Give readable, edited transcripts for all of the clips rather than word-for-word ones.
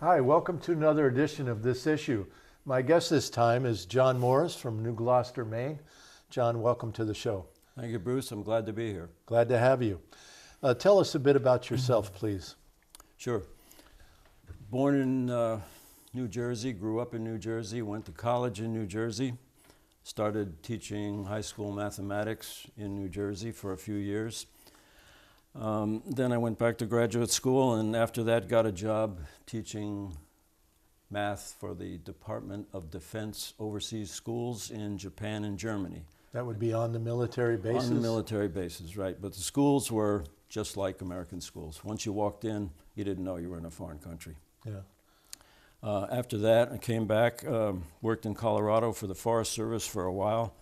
Hi, welcome to another edition of This Issue. My guest this time is John Morris from New Gloucester, Maine. John, welcome to the show. Thank you, Bruce. I'm glad to be here. Glad to have you. Tell us a bit about yourself, please. Sure. Born in New Jersey, grew up in New Jersey, went to college in New Jersey, started teaching high school mathematics in New Jersey for a few years. Then I went back to graduate school, and after that got a job teaching math for the Department of Defense overseas schools in Japan and Germany. That would be on the military bases? On the military bases, right. But the schools were just like American schools. Once you walked in, you didn't know you were in a foreign country. Yeah. After that, I came back, worked in Colorado for the Forest Service for a while.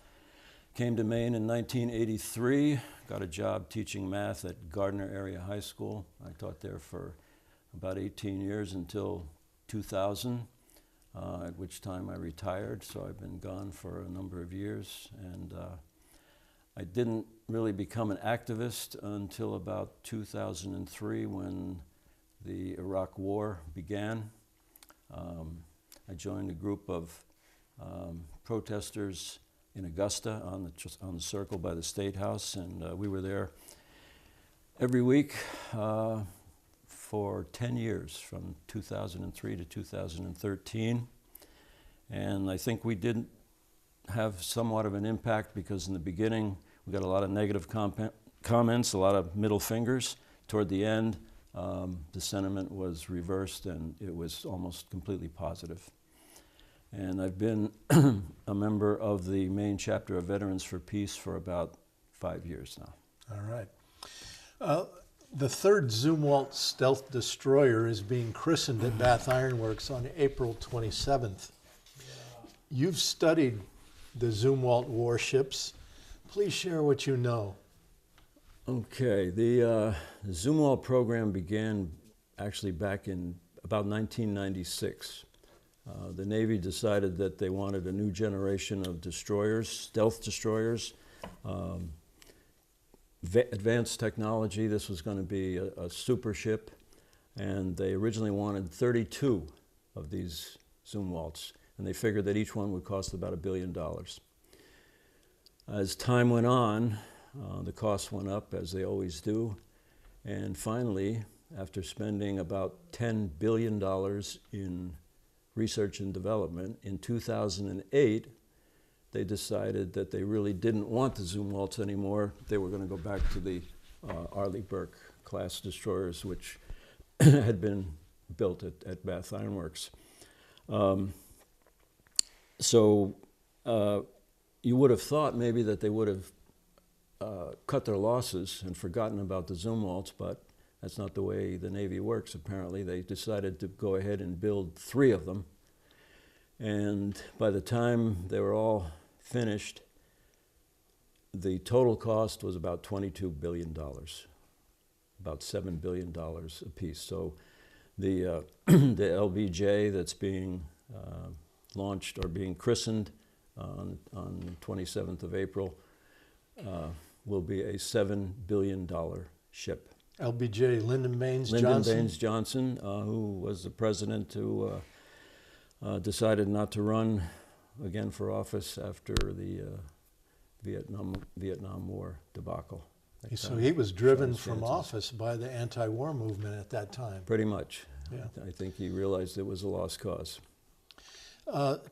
Came to Maine in 1983, got a job teaching math at Gardner Area High School. I taught there for about 18 years until 2000, at which time I retired, so I've been gone for a number of years. And I didn't really become an activist until about 2003 when the Iraq War began. I joined a group of protesters in Augusta on the circle by the State House, and we were there every week for 10 years, from 2003 to 2013. And I think we did have somewhat of an impact because in the beginning we got a lot of negative comments, a lot of middle fingers. Toward the end, the sentiment was reversed and it was almost completely positive. And I've been a member of the Maine chapter of Veterans for Peace for about 5 years now. All right. The third Zumwalt stealth destroyer is being christened at Bath Iron Works on April 27th. You've studied the Zumwalt warships. Please share what you know. Okay, the Zumwalt program began actually back in about 1996. The Navy decided that they wanted a new generation of destroyers, stealth destroyers, advanced technology. This was going to be a super ship, and they originally wanted 32 of these Zumwalts, and they figured that each one would cost about $1 billion. As time went on, the costs went up, as they always do, and finally, after spending about $10 billion in research and development, in 2008, they decided that they really didn't want the Zumwalts anymore. They were going to go back to the Arleigh Burke class destroyers, which had been built at Bath Iron Works. So you would have thought maybe that they would have cut their losses and forgotten about the Zumwalts, but that's not the way the Navy works, apparently. They decided to go ahead and build 3 of them. And by the time they were all finished, the total cost was about $22 billion, about $7 billion apiece. So the the LBJ that's being launched or being christened on the 27th of April will be a $7 billion ship. LBJ, Lyndon Baines Johnson, who was the president who decided not to run again for office after the Vietnam War debacle. So he was driven from office by the anti-war movement at that time. Pretty much. Yeah. I think he realized it was a lost cause.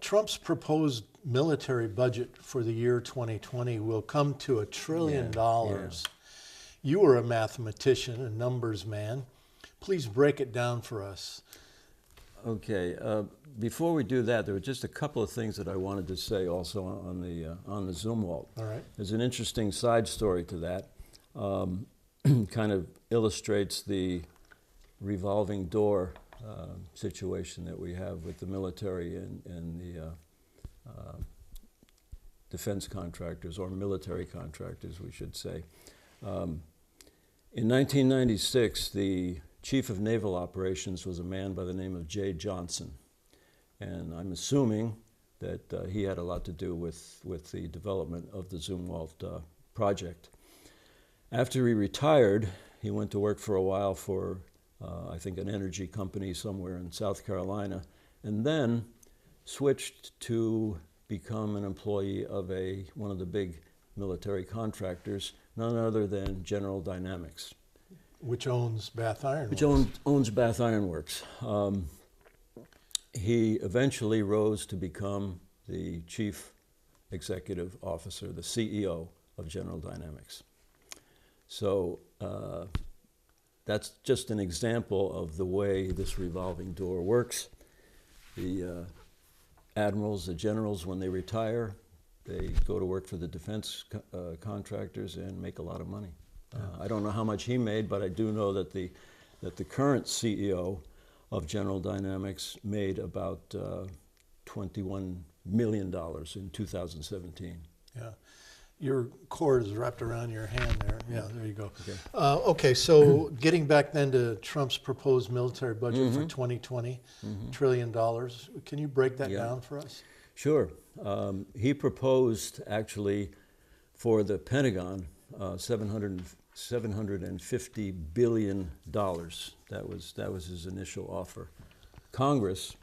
Trump's proposed military budget for the year 2020 will come to $1 trillion. Yeah. You were a mathematician, a numbers man. Please break it down for us. Okay. Before we do that, there were just a couple of things that I wanted to say also on the Zumwalt. All right. There's an interesting side story to that. Kind of illustrates the revolving door situation that we have with the military and the defense contractors, or military contractors, we should say. In 1996, the chief of naval operations was a man by the name of J. Johnson. And I'm assuming that he had a lot to do with the development of the Zumwalt project. After he retired, he went to work for a while for I think an energy company somewhere in South Carolina, and then switched to become an employee of one of the big military contractors, none other than General Dynamics. Which owns Bath Iron Which Works. owns Bath Iron Works. He eventually rose to become the chief executive officer, the CEO of General Dynamics. So that's just an example of the way this revolving door works. The admirals, the generals, when they retire, they go to work for the defense contractors and make a lot of money. I don't know how much he made, but I do know that the current CEO of General Dynamics made about $21 million in 2017. Yeah. Your cord is wrapped around your hand there. Yeah, there you go. Okay, so getting back then to Trump's proposed military budget for 2020, $1 trillion. Can you break that down for us? Sure. He proposed actually for the Pentagon $750 billion. That was his initial offer. Congress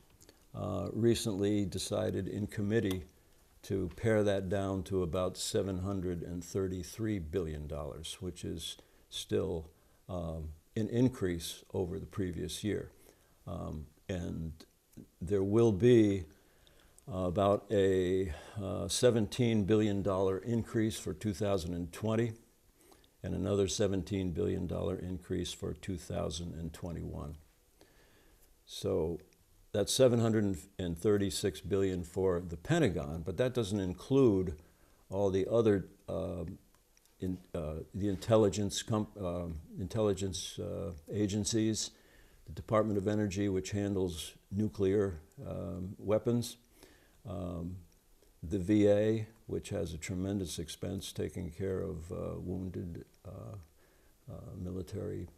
recently decided in committee to pare that down to about $733 billion, which is still an increase over the previous year. And there will be about a $17 billion increase for 2020 and another $17 billion increase for 2021. So that's $736 billion for the Pentagon, but that doesn't include all the other the intelligence agencies, the Department of Energy, which handles nuclear weapons, the VA, which has a tremendous expense taking care of wounded military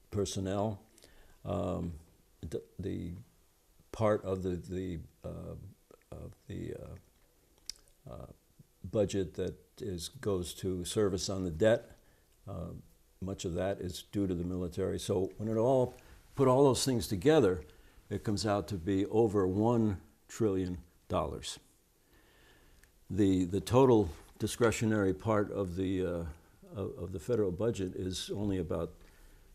personnel. The part of the budget that goes to service on the debt, much of that is due to the military. So when put all those things together, it comes out to be over $1 trillion. The total discretionary part of the federal budget is only about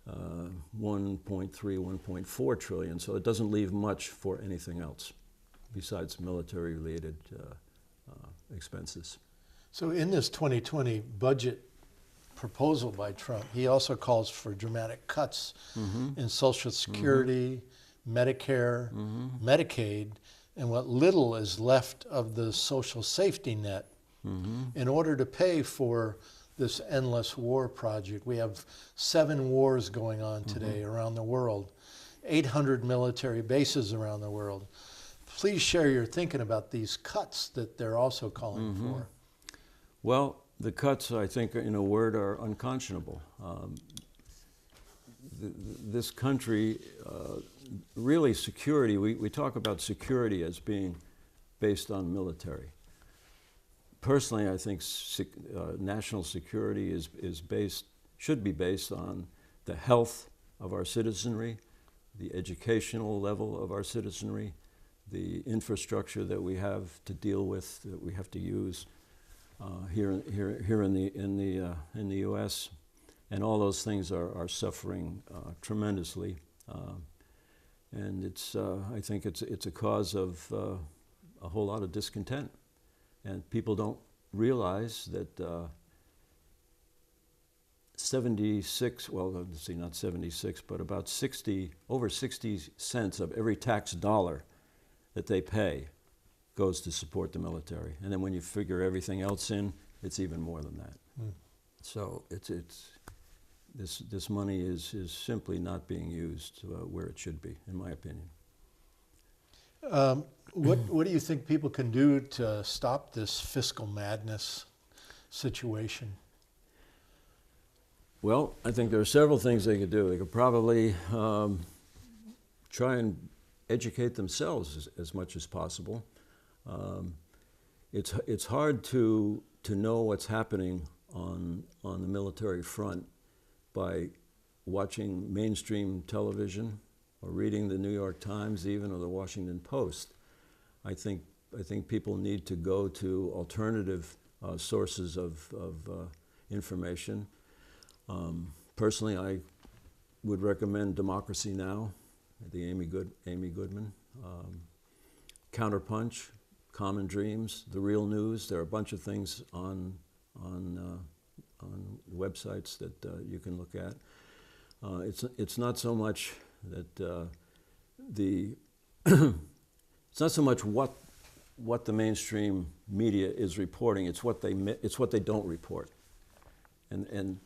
1.3, 1.4 trillion, so it doesn't leave much for anything else besides military-related expenses. So in this 2020 budget proposal by Trump, he also calls for dramatic cuts in Social Security, Medicare, Medicaid, and what little is left of the social safety net in order to pay for this endless war project. We have 7 wars going on today around the world, 800 military bases around the world. Please share your thinking about these cuts that they're also calling for. Well, the cuts, I think, in a word, are unconscionable. This country, really security, we talk about security as being based on military. Personally, I think national security should be based on the health of our citizenry, the educational level of our citizenry, the infrastructure that we have to deal with, that we have to use here in the U.S., and all those things are suffering tremendously, and I think it's a cause of a whole lot of discontent. And people don't realize that 76, well, let's see, not 76, but about over 60 cents of every tax dollar that they pay goes to support the military. And then when you figure everything else in, it's even more than that. So this money is simply not being used where it should be, in my opinion. What do you think people can do to stop this fiscal madness situation? Well, I think there are several things they could do. They could probably try and educate themselves as much as possible. It's hard to know what's happening on the military front by watching mainstream television or reading the New York Times even or the Washington Post. I think people need to go to alternative sources of information. Personally, I would recommend Democracy Now!, the Amy Goodman, Counterpunch, Common Dreams, The Real News. There are a bunch of things on websites that you can look at. It's not so much that it's not so much what the mainstream media is reporting. It's what they don't report, and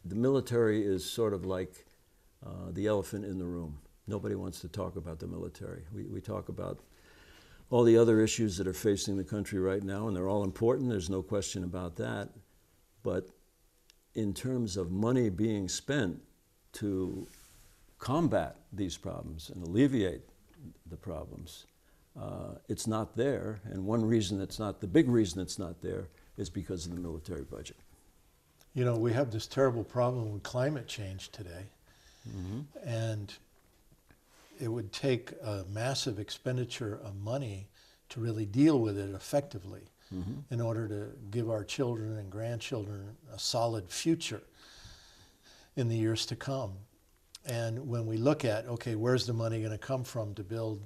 the military is sort of like the elephant in the room. Nobody wants to talk about the military. We talk about all the other issues that are facing the country right now, and they're all important. There's no question about that. But in terms of money being spent to combat these problems and alleviate the problems, it's not there. And one reason it's not, the big reason it's not there, is because of the military budget. You know, we have this terrible problem with climate change today, and it would take a massive expenditure of money to really deal with it effectively in order to give our children and grandchildren a solid future in the years to come. And when we look at, okay, where's the money going to come from to build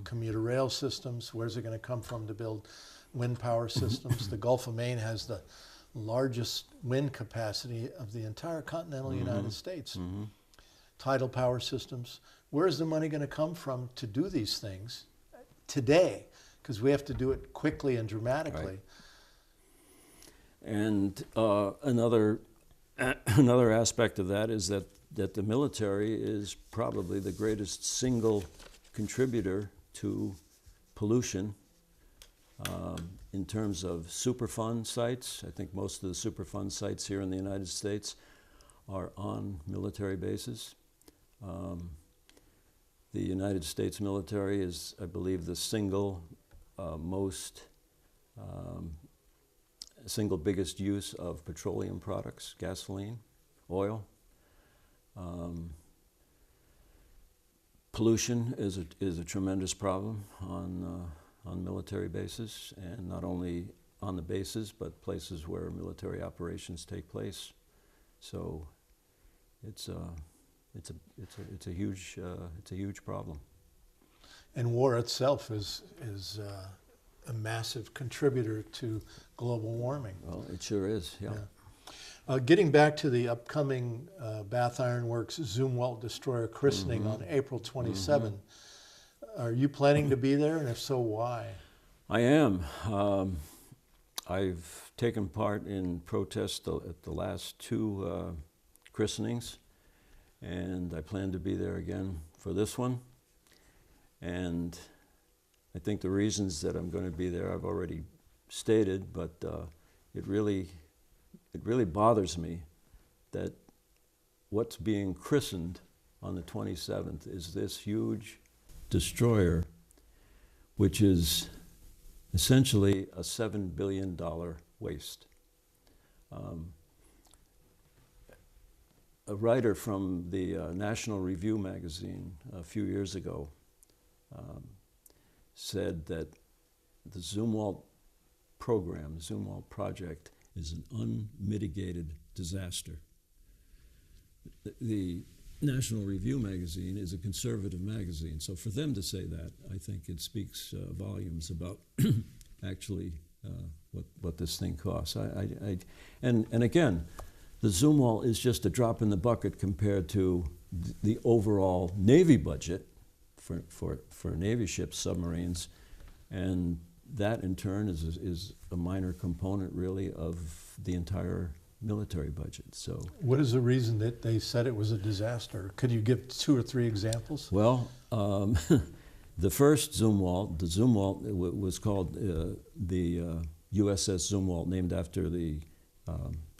commuter rail systems? Where's it going to come from to build wind power systems? The Gulf of Maine has the largest wind capacity of the entire continental United States. Tidal power systems. Where's the money going to come from to do these things today? Because we have to do it quickly and dramatically. Right. And another aspect of that is that the military is probably the greatest single contributor to pollution in terms of Superfund sites. I think most of the Superfund sites here in the United States are on military bases. The United States military is, I believe, the single biggest use of petroleum products, gasoline, oil. Pollution is a tremendous problem on military bases, and not only on the bases, but places where military operations take place. So it's a huge problem. And war itself is a massive contributor to global warming. Well, it sure is, yeah. Getting back to the upcoming Bath Iron Works Zumwalt destroyer christening on April 27, are you planning to be there, and if so, why? I am. I've taken part in protests at the last two christenings, and I plan to be there again for this one. And I think the reasons that I'm going to be there I've already stated, but it really bothers me that what's being christened on the 27th is this huge destroyer, which is essentially a $7 billion waste. A writer from the National Review magazine a few years ago said that the Zumwalt program, the Zumwalt project, is an unmitigated disaster. The National Review magazine is a conservative magazine, so for them to say that, I think it speaks volumes about actually what this thing costs. And again, the Zumwalt is just a drop in the bucket compared to the overall Navy budget for Navy ships, submarines, and that in turn is a minor component really of the entire military budget. So, what is the reason that they said it was a disaster? Could you give 2 or 3 examples? Well, the first Zumwalt, the Zumwalt was called the USS Zumwalt, named after the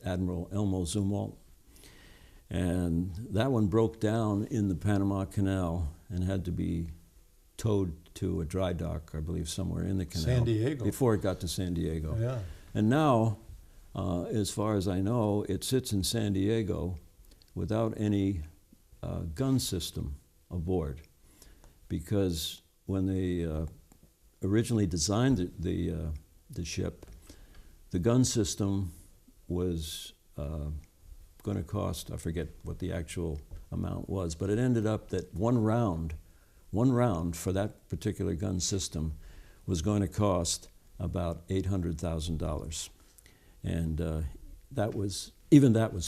Admiral Elmo Zumwalt. And that one broke down in the Panama Canal and had to be towed to a dry dock, I believe, somewhere in the canal. San Diego. Before it got to San Diego. Yeah. And now, as far as I know, it sits in San Diego without any gun system aboard, because when they originally designed the ship, the gun system was going to cost, I forget what the actual amount was, but it ended up that one round for that particular gun system was going to cost about $800,000, and that was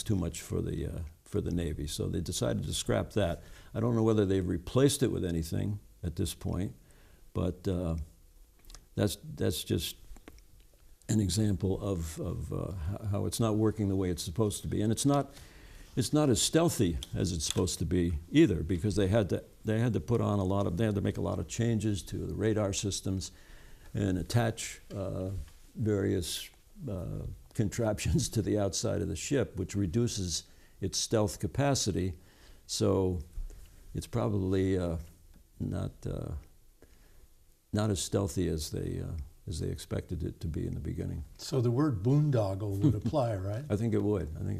too much for the Navy. So they decided to scrap that. I don't know whether they've replaced it with anything at this point, but that's just an example of how it's not working the way it's supposed to be, and it's not as stealthy as it's supposed to be either, because they had to put on they had to make a lot of changes to the radar systems and attach various contraptions to the outside of the ship, which reduces its stealth capacity. So it's probably not as stealthy as they expected it to be in the beginning. So the word boondoggle would apply, right? I think it would. I think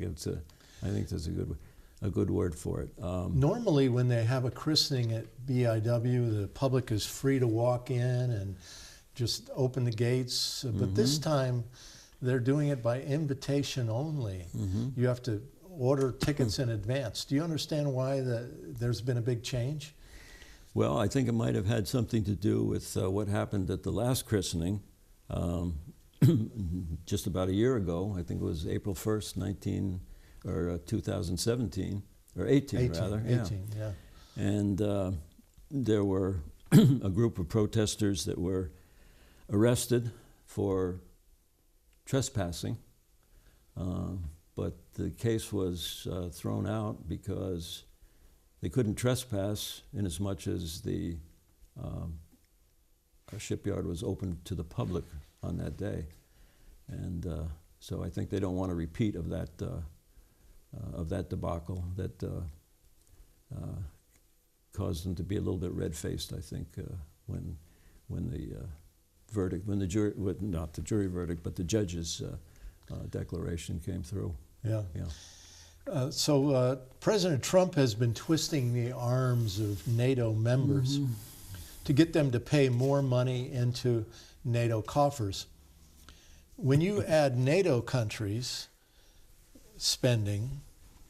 that's a good word for it. Normally, when they have a christening at BIW, the public is free to walk in and just open the gates. But this time, they're doing it by invitation only. You have to order tickets in advance. Do you understand why there's been a big change? Well, I think it might have had something to do with what happened at the last christening just about a year ago. I think it was April 1st, 2017, or 18 rather. 18, yeah. And there were a group of protesters that were arrested for trespassing, but the case was thrown out because they couldn't trespass in as much as the shipyard was open to the public on that day, and so I think they don't want a repeat of that debacle that caused them to be a little bit red-faced. I think when the jury, not the jury verdict, but the judge's declaration came through. Yeah. Yeah. So President Trump has been twisting the arms of NATO members to get them to pay more money into NATO coffers. When you add NATO countries' spending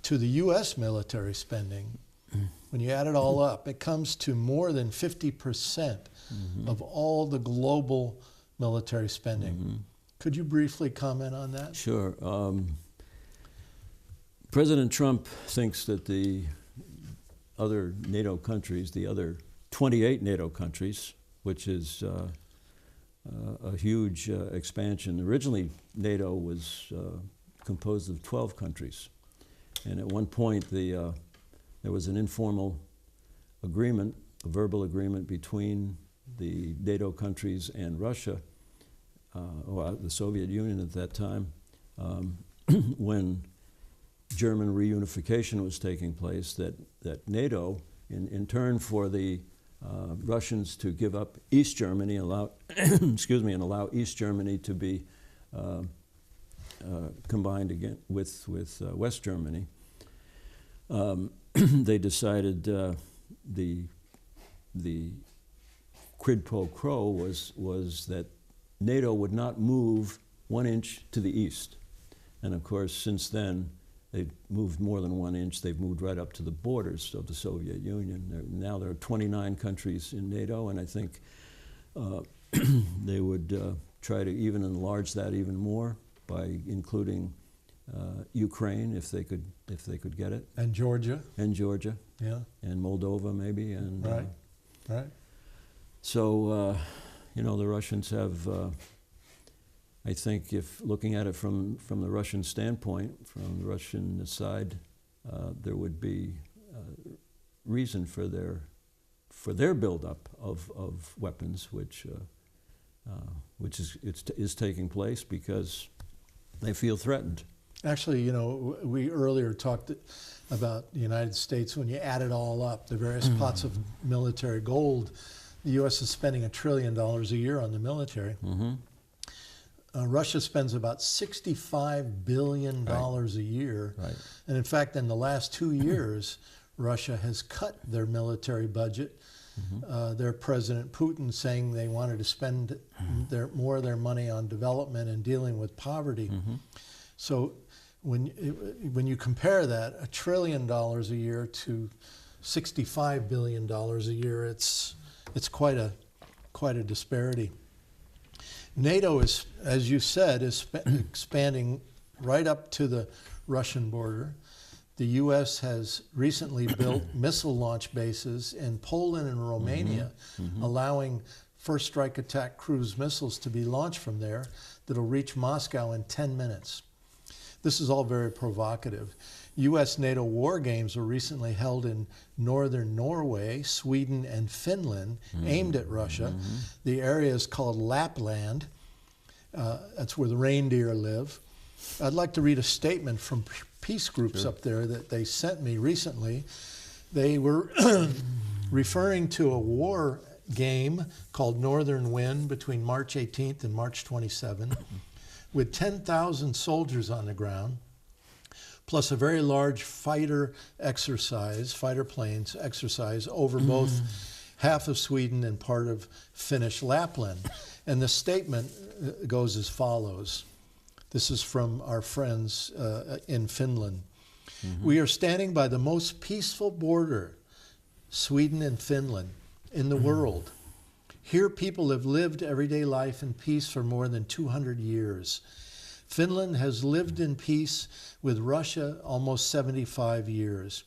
to the U.S. military spending, when you add it all up, it comes to more than 50% of all the global military spending. Could you briefly comment on that? Sure. President Trump thinks that the other NATO countries, the other 28 NATO countries, which is a huge expansion. Originally, NATO was composed of 12 countries. And at one point, there was an informal agreement, a verbal agreement between the NATO countries and Russia, or the Soviet Union at that time, when German reunification was taking place, that NATO, in turn for the Russians to give up East Germany, allow allow East Germany to be combined again with West Germany. They decided the quid pro quo was that NATO would not move 1 inch to the east, and of course since then they've moved more than 1 inch. They've moved right up to the borders of the Soviet Union. Now there are 29 countries in NATO, and I think they would try to even enlarge that even more by including Ukraine if they could get it. And Georgia. And Georgia. Yeah. And Moldova maybe. And right. Right. So the Russians have. I think if looking at it from the Russian standpoint, from the Russian side, there would be reason for their buildup of weapons, which is taking place because they feel threatened. Actually, we earlier talked about the United States. When you add it all up, the various pots of military gold, the U.S. is spending $1 trillion a year on the military. Russia spends about $65 billion a year. Right. And in fact, in the last 2 years, Russia has cut their military budget. Their President Putin saying they wanted to spend more of their money on development and dealing with poverty. So when you compare that, $1 trillion a year to $65 billion a year, it's quite a disparity. NATO is, as you said, is expanding right up to the Russian border. The U.S. has recently built missile launch bases in Poland and Romania, allowing first strike attack cruise missiles to be launched from there that'll reach Moscow in 10 minutes. This is all very provocative. U.S. NATO war games were recently held in northern Norway, Sweden, and Finland, aimed at Russia. The area is called Lapland. That's where the reindeer live. I'd like to read a statement from peace groups up there that they sent me recently. They were referring to a war game called Northern Wind between March 18th and March 27th, with 10,000 soldiers on the ground, plus a very large fighter planes exercise over both half of Sweden and part of Finnish Lapland. And the statement goes as follows. This is from our friends in Finland. We are standing by the most peaceful border, Sweden and Finland, in the world. Here people have lived everyday life in peace for more than 200 years. Finland has lived in peace with Russia almost 75 years.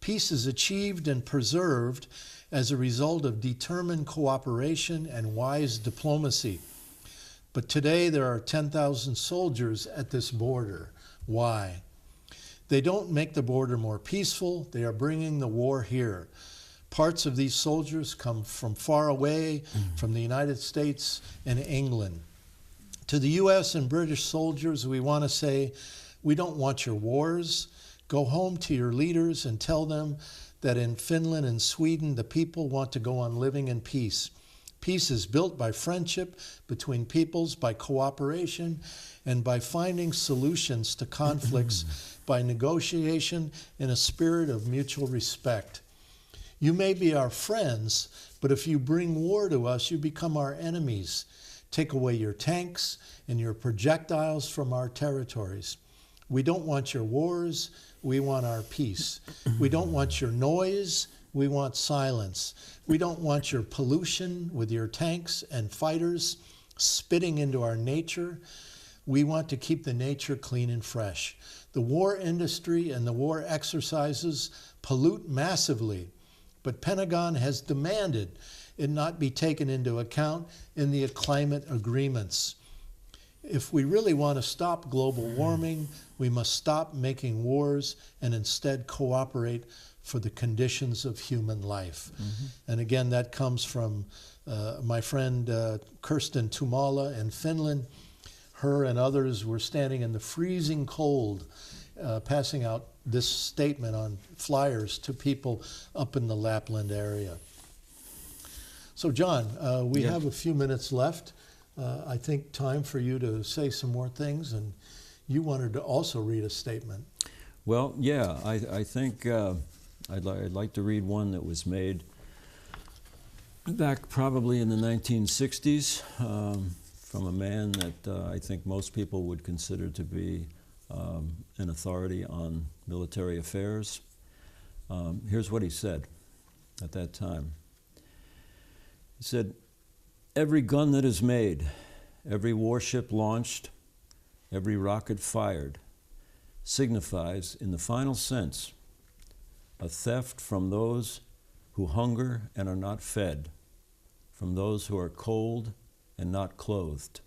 Peace is achieved and preserved as a result of determined cooperation and wise diplomacy. But today there are 10,000 soldiers at this border. Why? They don't make the border more peaceful. They are bringing the war here. Parts of these soldiers come from far away, from the United States and England. To the U.S. and British soldiers, we want to say, we don't want your wars. Go home to your leaders and tell them that in Finland and Sweden, the people want to go on living in peace. Peace is built by friendship between peoples, by cooperation, and by finding solutions to conflicts, by negotiation in a spirit of mutual respect. You may be our friends, but if you bring war to us, you become our enemies. Take away your tanks and your projectiles from our territories. We don't want your wars, we want our peace. We don't want your noise, we want silence. We don't want your pollution with your tanks and fighters spitting into our nature. We want to keep the nature clean and fresh. The war industry and the war exercises pollute massively, but Pentagon has demanded it not be taken into account in the climate agreements. If we really want to stop global warming, we must stop making wars and instead cooperate for the conditions of human life. And again, that comes from my friend Kirsten Tumala in Finland. Her and others were standing in the freezing cold, passing out this statement on flyers to people up in the Lapland area. So John, we have a few minutes left. I think time for you to say some more things, and you wanted to also read a statement. Well, yeah, I think I'd like to read one that was made back probably in the 1960s from a man that I think most people would consider to be an authority on military affairs. Here's what he said at that time. He said, "Every gun that is made, every warship launched, every rocket fired signifies, in the final sense, a theft from those who hunger and are not fed, from those who are cold and not clothed.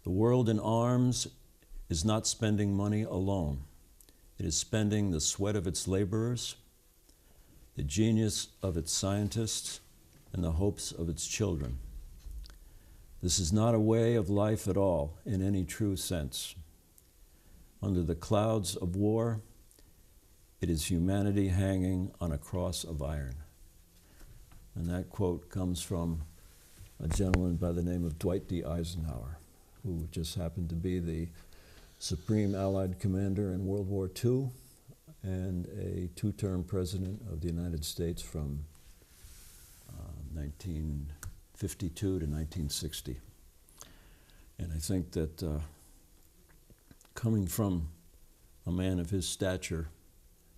The world in arms is not spending money alone. It is spending the sweat of its laborers, the genius of its scientists, and the hopes of its children. This is not a way of life at all in any true sense. Under the clouds of war, it is humanity hanging on a cross of iron." And that quote comes from a gentleman by the name of Dwight D. Eisenhower. who just happened to be the Supreme Allied Commander in World War II and a two-term President of the United States from 1952 to 1960. And I think that coming from a man of his stature,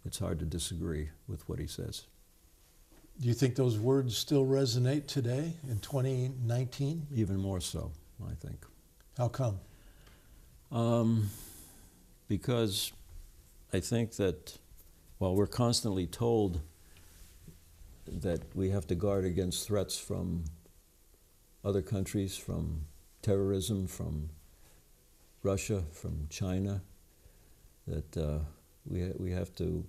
it's hard to disagree with what he says. Do you think those words still resonate today in 2019? Even more so, I think. How come? Because I think that while we're constantly told that we have to guard against threats from other countries, from terrorism, from Russia, from China, that we have to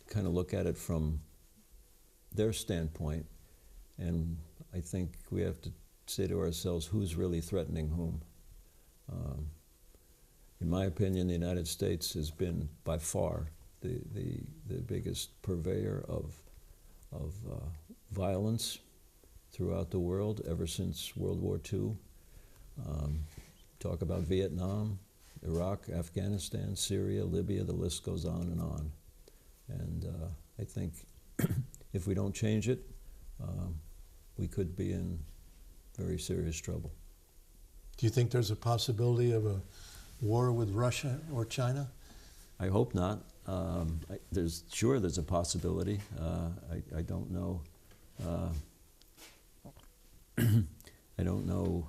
kind of look at it from their standpoint, and I think we have to say to ourselves, who's really threatening whom? In my opinion, the United States has been by far the biggest purveyor of violence throughout the world ever since World War II. Talk about Vietnam, Iraq, Afghanistan, Syria, Libya, the list goes on and on. And I think if we don't change it, we could be in very serious trouble. Do you think there's a possibility of a war with Russia or China? I hope not. There's a possibility. I don't know. I don't know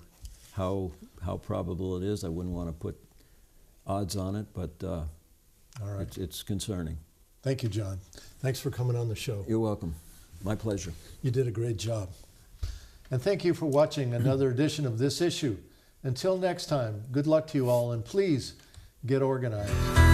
how probable it is. I wouldn't want to put odds on it, but All right. it's concerning. Thank you, John. Thanks for coming on the show. You're welcome. My pleasure. You did a great job. And thank you for watching another edition of This Issue. Until next time, good luck to you all, and please get organized.